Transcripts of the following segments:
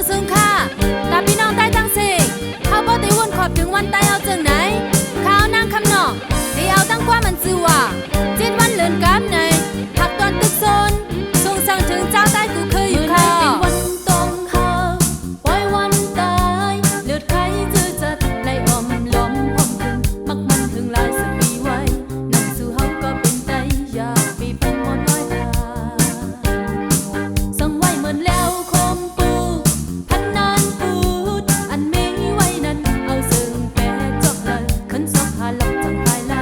ซึ่งค่ะตาพี่น้องใต้ทั้งสี่เขาบ่ได้วนขอบถึงวันใต้เอาจังไหนข้าวนางคำนอกที่เอาตั้งความมันซื่อว่าจิตวันเลื่อนกำในผักตอนตึกโซนส่งสั่งถึงเจ้าใต้กูเคยอยู่ค่ะเป็นวันตรงเฮาปล่อยวันตายเลือดไข้จืดจัดในอ้อมล้อมพร้อมถึงมักมันถึงหลายสิบปีไว้นั่งสู่เฮาก็เป็นใจอยากปีเป็นมอนร้อยตาสั่งไว้เหมือนแล้วคมปูพันนานปูดอันมีไว้นั้นเอาซึ่งแปะจบเลยขึ้นสองขาหลับจังภายไล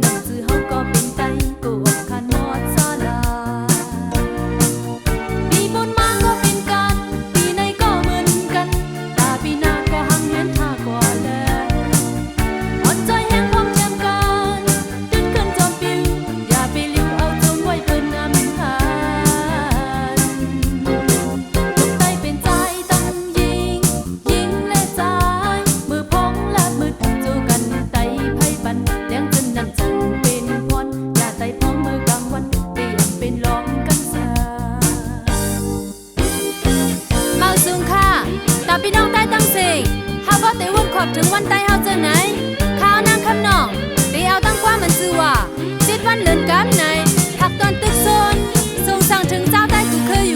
นั่งสู่เฮาก็เป็นใจกูออกคันมอดซาลาปีบุญมาก็เป็นกันปีในก็เหมือนกันตาปีหน้าก็หังเห็นท่ากว่าแล้วอ่อนใจแห้งพร้อมแจมกันดึงขึ้นจอมปิวอย่าไปลิ้วเอาจงไว้เปิ้นอำคาญลูกใต้เป็นใจตั้งยิงและใจมือพองและมืดจูกันไต่ไพ่บันเลี้ยงจนนั่นจังเป็นพรอย่าไต่พร้อมมือกลางวันเตรียมเป็นล้อมกันซะเมาสูงค่ะตาพี่น้องใต้ตั้งสี่เฮาบ่ได้วนขอบถึงวันใต้เฮาจังไหนข้าวนางคำนองที่เอาตั้งความมันซื่อว่าจิตวันเลื่อนกำในผักตอนตึกโซนส่งสั่งถึงเจ้าใต้กูเคย